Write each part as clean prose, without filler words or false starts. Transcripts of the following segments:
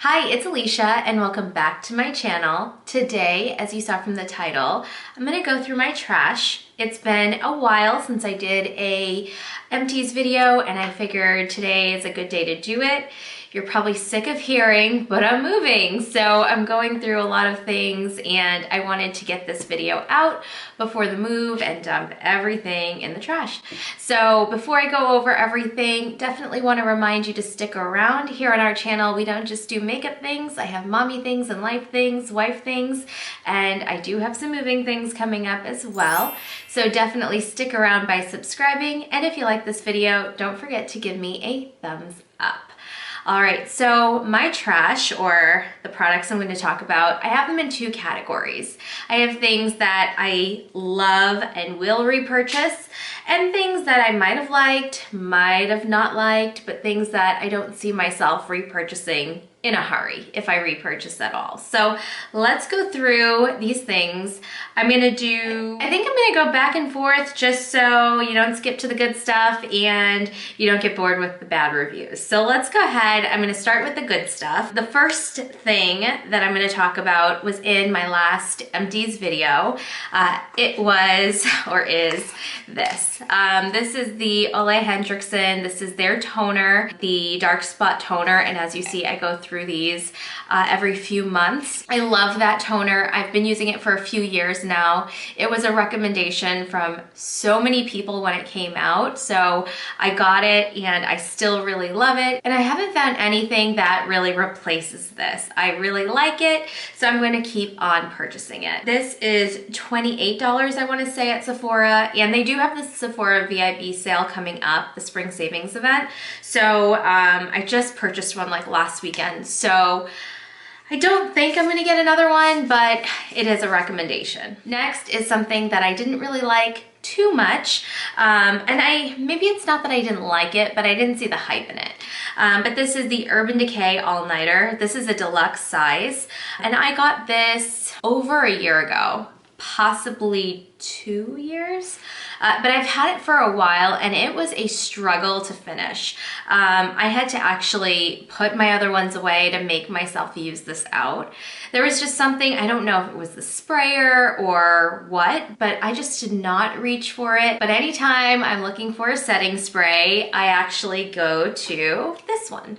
Hi, it's Alicia and welcome back to my channel. Today, as you saw from the title, I'm gonna go through my trash. It's been a while since I did a empties video and I figured today is a good day to do it. You're probably sick of hearing, but I'm moving. So I'm going through a lot of things and I wanted to get this video out before the move and dump everything in the trash. So before I go over everything, definitely want to remind you to stick around. Here on our channel, we don't just do makeup things. I have mommy things and life things, wife things, and I do have some moving things coming up as well. So definitely stick around by subscribing. And if you like this video, don't forget to give me a thumbs up. All right, so my trash, or the products I'm going to talk about, I have them in two categories. I have things that I love and will repurchase, and things that I might have liked, might have not liked, but things that I don't see myself repurchasing in a hurry if I repurchase at all. So let's go through these things. I think I'm gonna go back and forth just so you don't skip to the good stuff and you don't get bored with the bad reviews. So let's go ahead. I'm gonna start with the good stuff. The first thing that I'm gonna talk about was in my last empties video. It was, or is, this. This is the Ole Henriksen. This is their toner, the dark spot toner, and as you see, I go through these every few months. I love that toner. I've been using it for a few years now. It was a recommendation from so many people when it came out, so I got it and I still really love it, and I haven't found anything that really replaces this. I really like it, so I'm going to keep on purchasing it. This is $28, I want to say, at Sephora, and they do have the Sephora VIB sale coming up, the spring savings event. So I just purchased one like last weekend. So I don't think I'm gonna get another one, but it is a recommendation. Next is something that I didn't really like too much. Maybe it's not that I didn't like it, but I didn't see the hype in it. But this is the Urban Decay All-Nighter. This is a deluxe size. And I got this over a year ago, possibly 2 years. But I've had it for a while and it was a struggle to finish. I had to actually put my other ones away to make myself use this out. There was just something, I don't know if it was the sprayer or what, but I just did not reach for it. But anytime I'm looking for a setting spray, I actually go to this one.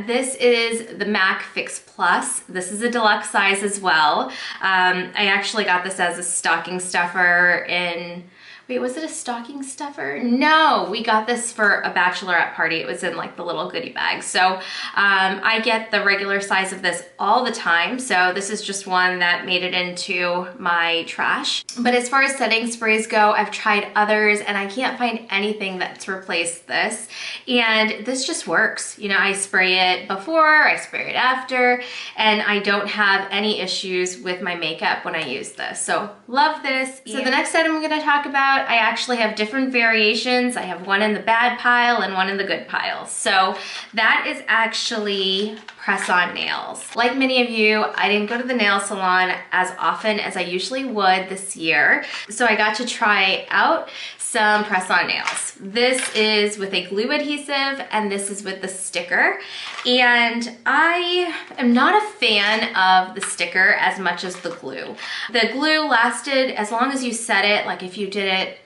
This is the MAC Fix Plus. This is a deluxe size as well. I actually got this as a stocking stuffer in, wait, was it a stocking stuffer? No, we got this for a bachelorette party. It was in like the little goodie bag. So I get the regular size of this all the time. So this is just one that made it into my trash. But as far as setting sprays go, I've tried others and I can't find anything that's replaced this. And this just works. You know, I spray it before, I spray it after, and I don't have any issues with my makeup when I use this. So love this. So the next item I'm gonna talk about, I actually have different variations. I have one in the bad pile and one in the good pile. So that is actually press-on nails. Like many of you, I didn't go to the nail salon as often as I usually would this year. So I got to try out some press-on nails. This is with a glue adhesive and this is with the sticker. And I am not a fan of the sticker as much as the glue. The glue lasted as long as you set it, like if you did it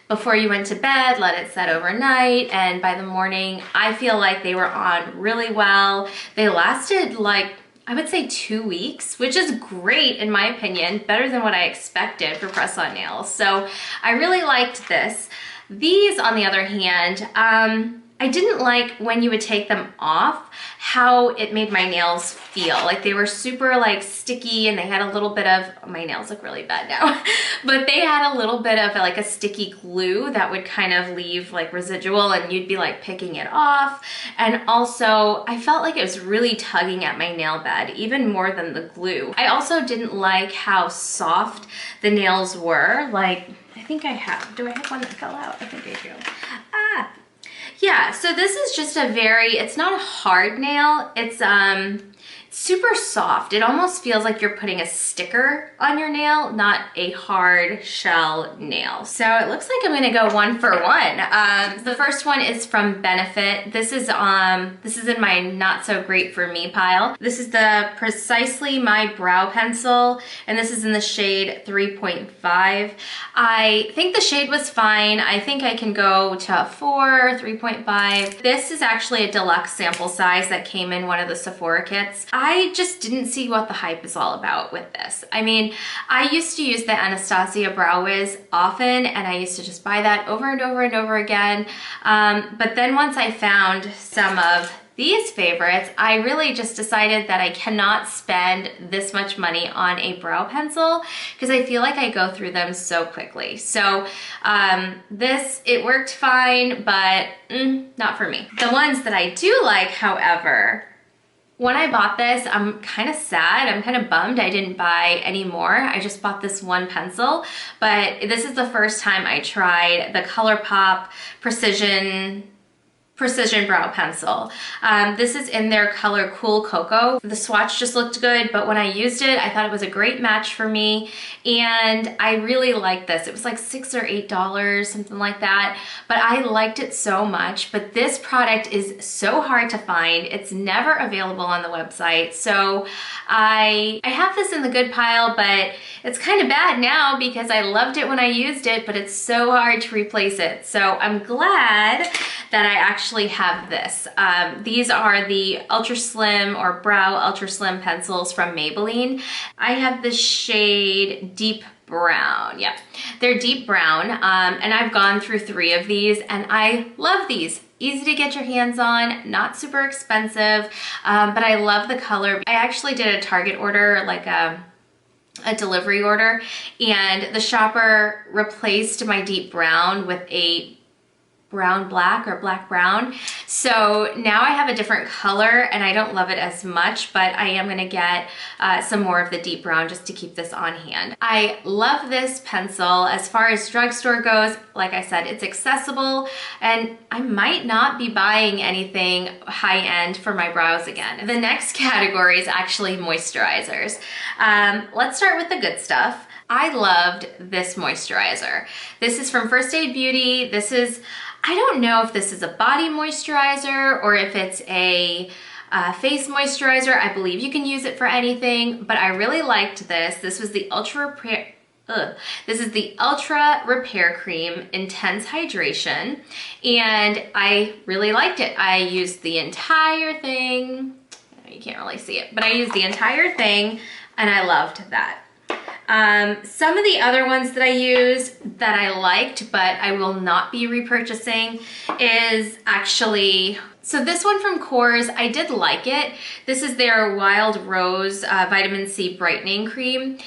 before you went to bed, let it set overnight, and by the morning, I feel like they were on really well. They lasted like, I would say 2 weeks, which is great in my opinion, better than what I expected for press-on nails. So I really liked this. These, on the other hand, I didn't like when you would take them off, how it made my nails feel. Like they were super like sticky and they had a little bit of, my nails look really bad now, but they had a little bit of like a sticky glue that would kind of leave like residual and you'd be like picking it off. And also I felt like it was really tugging at my nail bed, even more than the glue. I also didn't like how soft the nails were. Like, I think I have, do I have one that fell out? I think I do. Yeah, so this is just it's not a hard nail. It's super soft. It almost feels like you're putting a sticker on your nail, not a hard shell nail. So it looks like I'm gonna go one for one. The first one is from Benefit. This is in my not so great for me pile. This is the Precisely My Brow Pencil, and this is in the shade 3.5. I think the shade was fine. I think I can go to 4, 3.5. This is actually a deluxe sample size that came in one of the Sephora kits. I just didn't see what the hype is all about with this. I mean, I used to use the Anastasia Brow Wiz often, and I used to just buy that over and over and over again. But then once I found some of these favorites, I really just decided that I cannot spend this much money on a brow pencil because I feel like I go through them so quickly. So it worked fine, but not for me. The ones that I do like, however, when I bought this, I'm kind of sad. I'm kind of bummed I didn't buy any more. I just bought this one pencil, but this is the first time I tried the ColourPop Precision Brow Pencil. This is in their color Cool Cocoa. The swatch just looked good, but when I used it, I thought it was a great match for me, and I really liked this. It was like $6 or $8, something like that, but I liked it so much. But this product is so hard to find. It's never available on the website, so I have this in the good pile, but it's kind of bad now because I loved it when I used it, but it's so hard to replace it. So I'm glad that I actually have this. These are the Ultra Slim or Brow Ultra Slim pencils from Maybelline. I have the shade Deep Brown. Yeah, they're deep brown, and I've gone through 3 of these, and I love these. Easy to get your hands on, not super expensive, but I love the color. I actually did a Target order, like a delivery order, and the shopper replaced my deep brown with a brown black or black brown. So now I have a different color and I don't love it as much, but I am gonna get some more of the deep brown just to keep this on hand. I love this pencil. As far as drugstore goes, like I said, it's accessible, and I might not be buying anything high-end for my brows again. The next category is actually moisturizers. Let's start with the good stuff. I loved this moisturizer. This is from First Aid Beauty. I don't know if this is a body moisturizer or if it's a face moisturizer. I believe you can use it for anything, but I really liked this. This is the Ultra Repair Cream Intense Hydration, and I really liked it. I used the entire thing. You can't really see it, but I used the entire thing, and I loved that. Some of the other ones that I used that I liked, but I will not be repurchasing, is actually, so this one from Kors, I did like it. This is their Wild Rose Vitamin C Brightening Cream.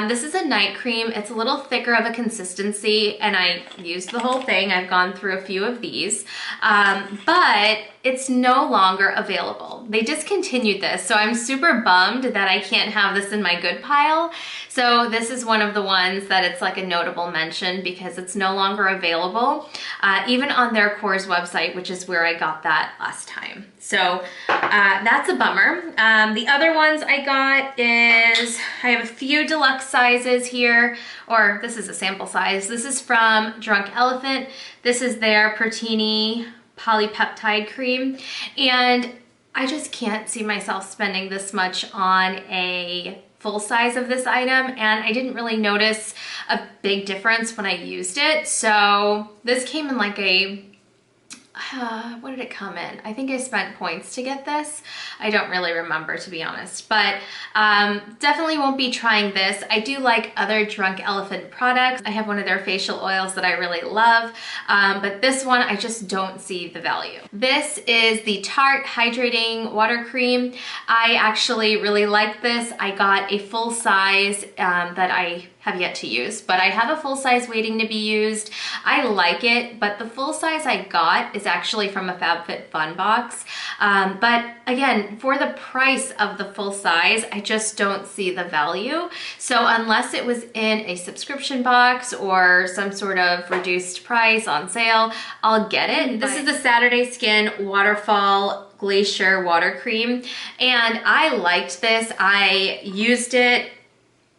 This is a night cream. It's a little thicker of a consistency, and I used the whole thing. I've gone through a few of these, but it's no longer available. They discontinued this, so I'm super bummed that I can't have this in my good pile. So this is one of the ones that it's like a notable mention because it's no longer available, even on their Kors website, which is where I got that last time. So that's a bummer. The other ones I got is, I have a few deluxe sizes here, or this is a sample size. This is from Drunk Elephant. This is their Pertini Polypeptide Cream, and I just can't see myself spending this much on a full size of this item, and I didn't really notice a big difference when I used it. So this came in like a, what did it come in? I think I spent points to get this. I don't really remember, to be honest, but definitely won't be trying this. I do like other Drunk Elephant products. I have one of their facial oils that I really love, but this one I just don't see the value. This is the Tarte Hydrating Water Cream. I actually really like this. I got a full size that I have yet to use, but I have a full size waiting to be used. I like it, but the full size I got is actually from a FabFitFun box. But again, for the price of the full size, I just don't see the value. So unless it was in a subscription box or some sort of reduced price on sale, I'll get it. This is the Saturday Skin Waterfall Glacier Water Cream, and I liked this. I used it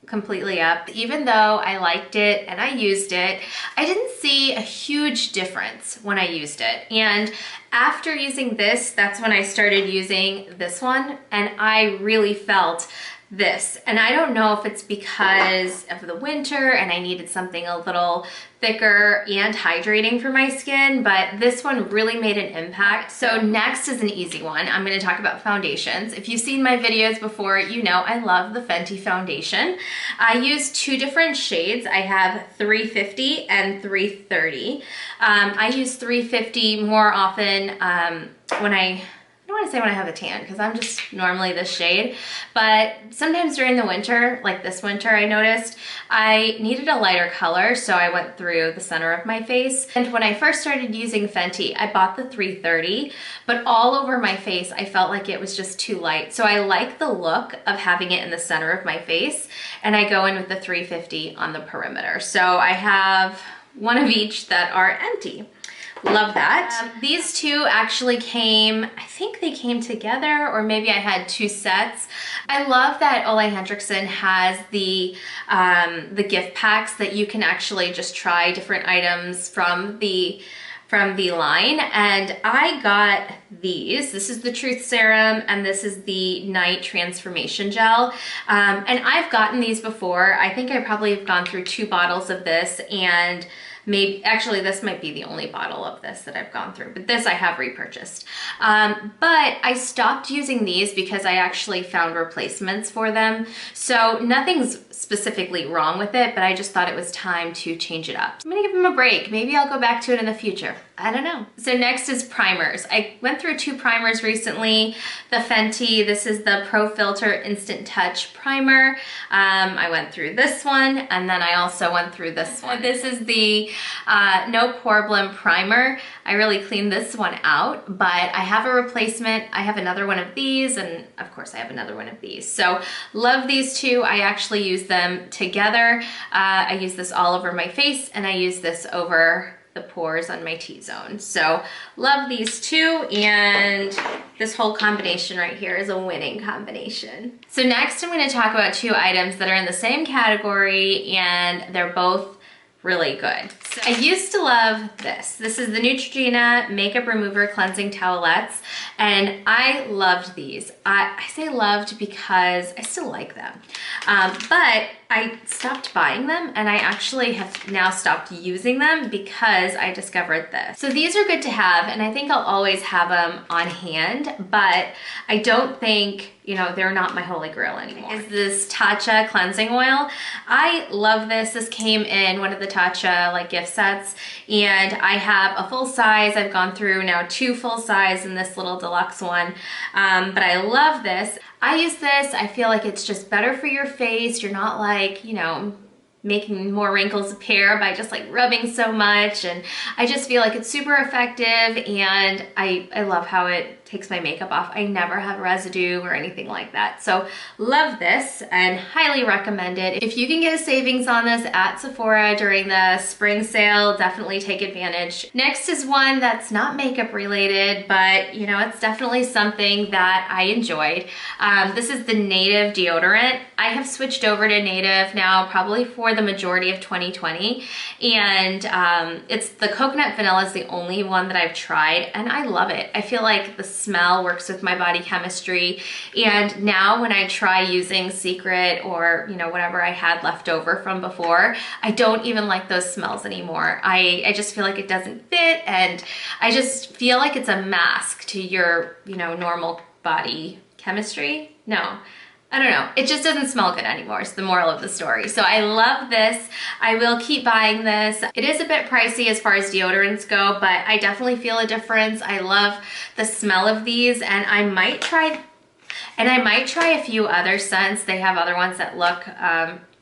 completely up. Even though I liked it and I used it, I didn't see a huge difference when I used it. And after using this, that's when I started using this one, and I really felt this. And I don't know if it's because of the winter and I needed something a little thicker and hydrating for my skin, but this one really made an impact. So next is an easy one. I'm going to talk about foundations. If you've seen my videos before, you know I love the Fenty foundation. I use two different shades. I have 350 and 330. I use 350 more often when I don't want to say when I have a tan, because I'm just normally this shade, but sometimes during the winter, like this winter, I noticed I needed a lighter color, so I went through the center of my face. And when I first started using Fenty, I bought the 330, but all over my face, I felt like it was just too light. So I like the look of having it in the center of my face, and I go in with the 350 on the perimeter. So I have one of each that are empty. Love that. These two actually came, I think they came together, or maybe I had two sets. I love that Ole Henriksen has the gift packs that you can actually just try different items from the line, and I got these. This is the Truth Serum, and this is the Night Transformation Gel. And I've gotten these before. I think I probably have gone through 2 bottles of this, and maybe, actually this might be the only bottle of this that I've gone through, but this I have repurchased. But I stopped using these because I actually found replacements for them. So nothing's specifically wrong with it, but I just thought it was time to change it up. I'm gonna give them a break. Maybe I'll go back to it in the future. I don't know. So next is primers. I went through 2 primers recently. The Fenty, this is the Pro Filter Instant Touch Primer. I went through this one, and then I also went through this one. This is the No Problem Primer. I really cleaned this one out, but I have a replacement. I have another one of these, and of course I have another one of these. So love these two. I actually use them together. I use this all over my face, and I use this over the pores on my T-zone. So love these two, and this whole combination right here is a winning combination. So next I'm going to talk about 2 items that are in the same category, and they're both really good. So I used to love this. This is the Neutrogena Makeup Remover Cleansing Towelettes, and I loved these. I say loved because I still like them, but I stopped buying them, and I actually have now stopped using them because I discovered this. So these are good to have, and I think I'll always have them on hand, but I don't think, you know, they're not my holy grail anymore. Is this Tatcha cleansing oil. I love this. This came in one of the Tatcha like gift sets, and I have a full size. I've gone through now 2 full size and this little deluxe one, but I love this. I use this. I feel like it's just better for your face. You're not like, you know, making more wrinkles appear by just like rubbing so much, and I just feel like it's super effective, and I love how it takes my makeup off. I never have residue or anything like that. So love this and highly recommend it. If you can get a savings on this at Sephora during the spring sale, definitely take advantage. Next is one that's not makeup related, but you know, it's definitely something that I enjoyed. This is the Native deodorant. I have switched over to Native now probably for the majority of 2020, and it's the coconut vanilla is the only one that I've tried, and I love it. I feel like the smell works with my body chemistry, and now when I try using Secret or, you know, whatever I had left over from before, I don't even like those smells anymore. I just feel like it doesn't fit, and I just feel like it's a mask to your, you know, normal body chemistry. No, I don't know. It just doesn't smell good anymore. It's the moral of the story. So I love this. I will keep buying this. It is a bit pricey as far as deodorants go, but I definitely feel a difference. I love the smell of these, and I might try a few other scents. They have other ones that look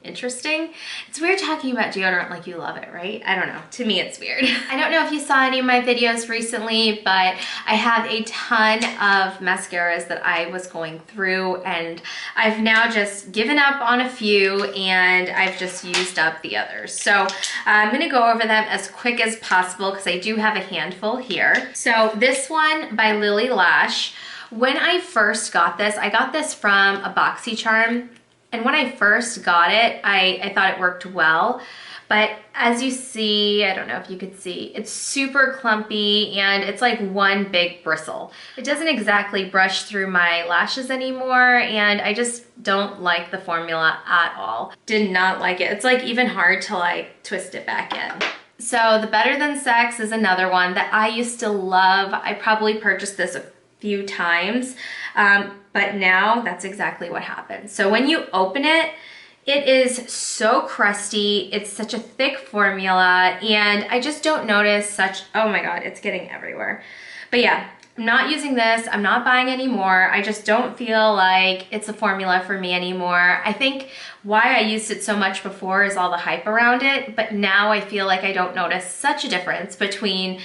interesting. It's weird talking about deodorant like you love it, right? I don't know. To me, it's weird. I don't know if you saw any of my videos recently, but I have a ton of mascaras that I was going through, and I've now just given up on a few and I've just used up the others. So I'm gonna go over them as quick as possible because I do have a handful here. So this one by Lily Lash. When I first got this, I got this from a BoxyCharm. And when I first got it, I thought it worked well. But as you see, I don't know if you could see, it's super clumpy and it's like one big bristle. It doesn't exactly brush through my lashes anymore, and I just don't like the formula at all. Did not like it. It's like even hard to like twist it back in. So the Better Than Sex is another one that I used to love. I probably purchased this a few times, but now that's exactly what happens. So when you open it, it is so crusty. It's such a thick formula, and I just don't notice such, oh my God, it's getting everywhere. But yeah, I'm not using this. I'm not buying anymore. I just don't feel like it's a formula for me anymore. I think why I used it so much before is all the hype around it, but now I feel like I don't notice such a difference between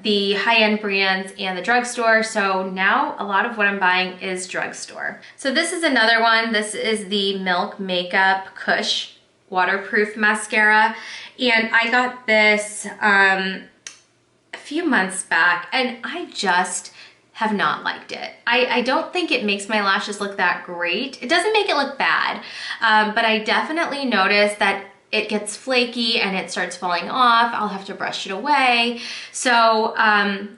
the high-end brands and the drugstore. So now a lot of what I'm buying is drugstore. So this is another one. This is the Milk Makeup Kush Waterproof Mascara. And I got this a few months back, and I just have not liked it. I don't think it makes my lashes look that great. It doesn't make it look bad, but I definitely notice that it gets flaky and it starts falling off. I'll have to brush it away. So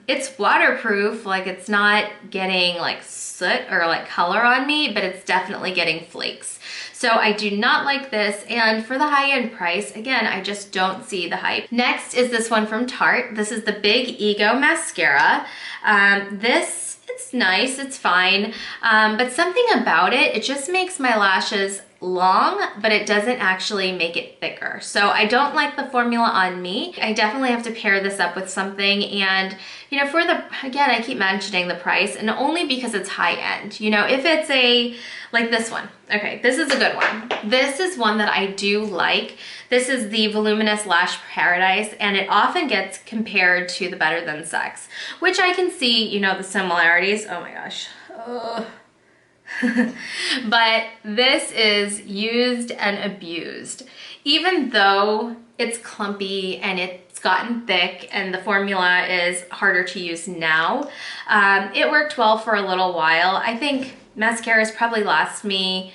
it's waterproof, like it's not getting like soot or like color on me, but it's definitely getting flakes. So I do not like this, and for the high-end price, again, I just don't see the hype. Next is this one from Tarte. This is the Big Ego Mascara. It's nice, it's fine, but something about it, it just makes my lashes long, but it doesn't actually make it thicker. So I don't like the formula on me. I definitely have to pair this up with something, and you know, for the, again, I keep mentioning the price, and only because it's high end. You know, if it's a, like this one, okay, this is a good one. This is one that I do like. This is the Voluminous Lash Paradise, and it often gets compared to the Better Than Sex, which I can see, you know, the similarities. Oh my gosh. Ugh. But this is used and abused. Even though it's clumpy and it's gotten thick and the formula is harder to use now, it worked well for a little while. I think mascaras probably last me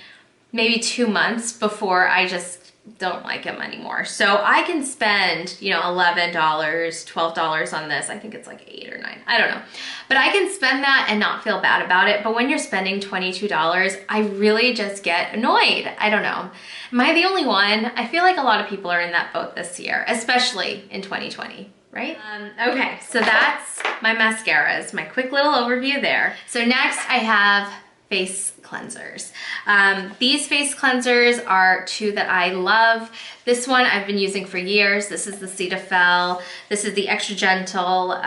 maybe 2 months before I just don't like them anymore. So I can spend, you know, $11, $12 on this. I think it's like $8 or $9, I don't know. But I can spend that and not feel bad about it. But when you're spending $22, I really just get annoyed. I don't know. Am I the only one? I feel like a lot of people are in that boat this year, especially in 2020. Right? Okay, so that's my mascaras, my quick little overview there. So next I have face cleansers. These face cleansers are two that I love. This one I've been using for years. This is the Cetaphil. This is the Extra Gentle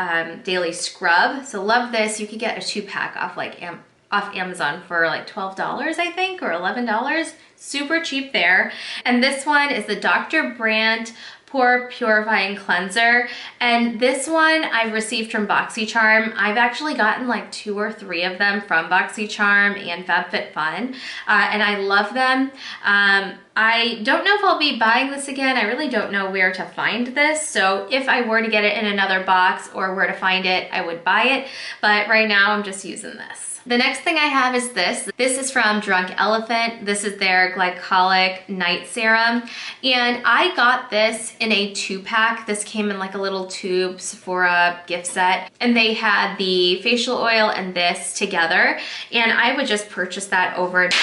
Daily Scrub. So love this. You could get a 2-pack off like off Amazon for like $12, I think, or $11. Super cheap there. And this one is the Dr. Brandt Pore Purifying Cleanser, and this one I've received from BoxyCharm. I've actually gotten like 2 or 3 of them from BoxyCharm and FabFitFun, and I love them. I don't know if I'll be buying this again. I really don't know where to find this, so if I were to get it in another box or where to find it, I would buy it, but right now I'm just using this. The next thing I have is this. This is from Drunk Elephant. This is their Glycolic Night Serum. And I got this in a 2-pack. This came in like a little tube Sephora gift set. And they had the facial oil and this together. And I would just purchase that over and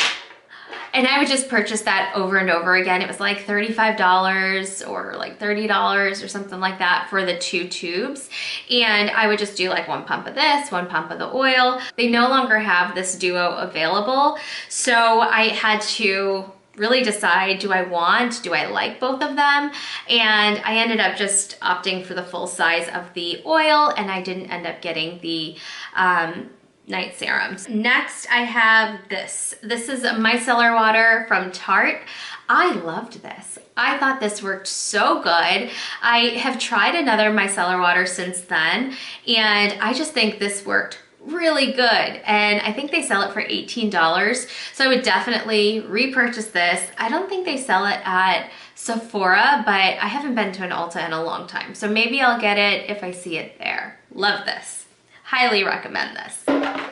over again. It was like $35 or like $30 or something like that for the 2 tubes. And I would just do like 1 pump of this, 1 pump of the oil. They no longer have this duo available. So I had to really decide, do I like both of them? And I ended up just opting for the full size of the oil, and I didn't end up getting the night serums. Next, I have this. This is micellar water from Tarte. I loved this. I thought this worked so good. I have tried another micellar water since then, and I just think this worked really good. And I think they sell it for $18. So I would definitely repurchase this. I don't think they sell it at Sephora, but I haven't been to an Ulta in a long time. So maybe I'll get it if I see it there. Love this. Highly recommend this.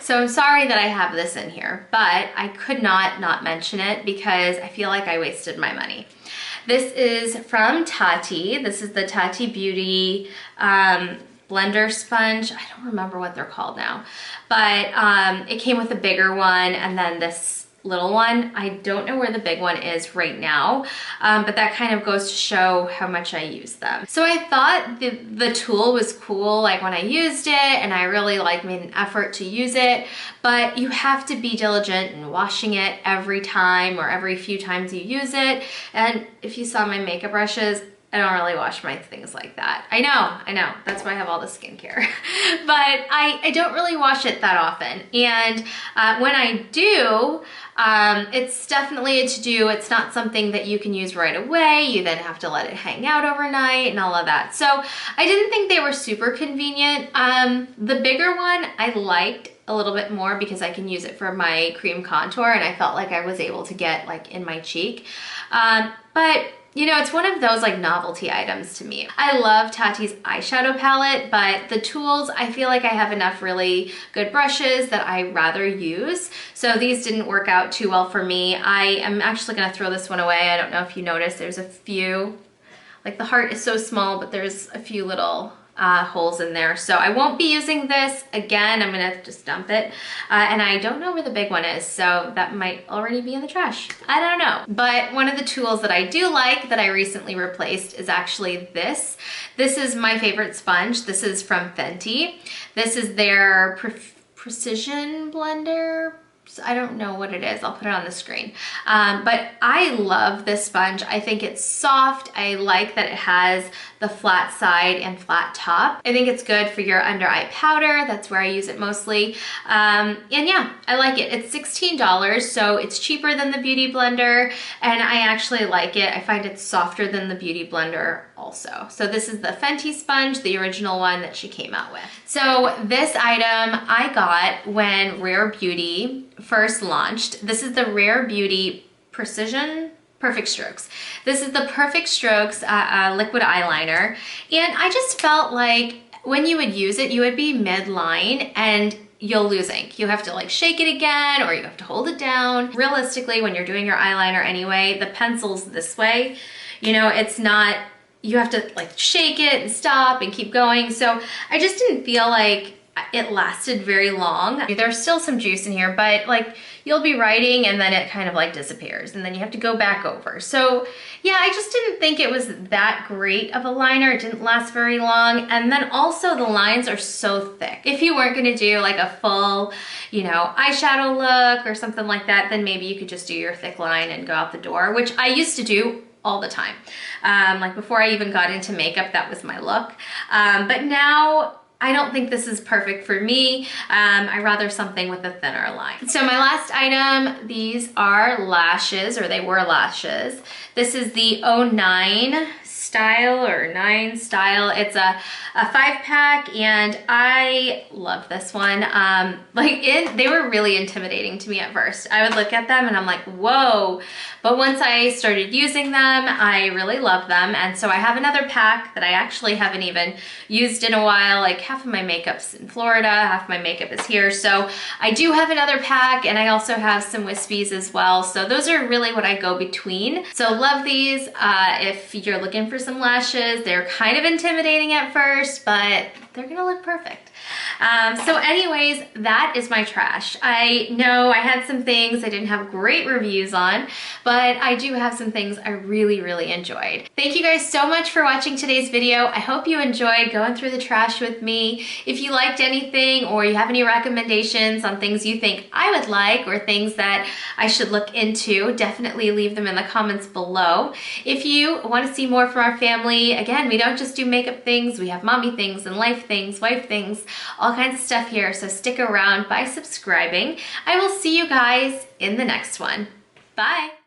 So I'm sorry that I have this in here, but I could not mention it because I feel like I wasted my money. This is from Tati. This is the Tati Beauty blender sponge. I don't remember what they're called now, but it came with a bigger one and then this little one. I don't know where the big one is right now, but that kind of goes to show how much I use them. So I thought the tool was cool, like when I used it, and I really like made an effort to use it, but you have to be diligent in washing it every time or every few times you use it. And if you saw my makeup brushes, I don't really wash my things like that. I know, that's why I have all the skincare. But I don't really wash it that often. And when I do, it's definitely a to-do. It's not something that you can use right away. You then have to let it hang out overnight and all of that. So I didn't think they were super convenient. The bigger one I liked a little bit more because I can use it for my cream contour, and I felt like I was able to get like in my cheek. But you know, it's one of those like novelty items to me. I love Tati's eyeshadow palette, but the tools, I feel like I have enough really good brushes that I rather use. So these didn't work out too well for me. I am actually gonna throw this one away. I don't know if you noticed, there's a few, like the heart is so small, but there's a few little holes in there. So I won't be using this again. I'm gonna just dump it. And I don't know where the big one is, so that might already be in the trash. I don't know. But one of the tools that I do like that I recently replaced is actually this. This is my favorite sponge. This is from Fenty. This is their precision blender. I don't know what it is. I'll put it on the screen. But I love this sponge. I think it's soft. I like that it has the flat side and flat top. I think it's good for your under eye powder. That's where I use it mostly. And yeah, I like it. It's $16, so it's cheaper than the Beauty Blender, and I actually like it. I find it softer than the Beauty Blender also. So this is the Fenty sponge, the original one that she came out with. So this item I got when Rare Beauty first launched. This is the Rare Beauty Precision Perfect Strokes. This is the Perfect Strokes liquid eyeliner, and I just felt like when you would use it, you would be midline and you'll lose ink. You have to like shake it again, or you have to hold it down. Realistically, when you're doing your eyeliner anyway, the pencil's this way. You know, it's not, you have to like shake it and stop and keep going. So I just didn't feel like it lasted very long. There's still some juice in here, but like you'll be writing and then it kind of like disappears and then you have to go back over. So yeah, I just didn't think it was that great of a liner. It didn't last very long. And then also the lines are so thick. If you weren't gonna do like a full, you know, eyeshadow look or something like that, then maybe you could just do your thick line and go out the door, which I used to do all the time. Like before I even got into makeup, that was my look. But now, I don't think this is perfect for me. I rather something with a thinner line. So my last item, these are lashes, or they were lashes. This is the 09 style or 9 style. It's a 5-pack, and I love this one. They were really intimidating to me at first. I would look at them and I'm like, whoa. But once I started using them, I really love them. And so I have another pack that I actually haven't even used in a while. Like half of my makeup's in Florida, half my makeup is here. So I do have another pack, and I also have some wispies as well. So those are really what I go between. So love these. If you're looking for some lashes, they're kind of intimidating at first, but they're gonna look perfect. So anyways, that is my trash. I know I had some things I didn't have great reviews on, but I do have some things I really, really enjoyed. Thank you guys so much for watching today's video. I hope you enjoyed going through the trash with me. If you liked anything or you have any recommendations on things you think I would like or things that I should look into, definitely leave them in the comments below. If you want to see more from our family, again, we don't just do makeup things, we have mommy things and life things, wife things. all kinds of stuff here, so stick around by subscribing. I will see you guys in the next one. Bye.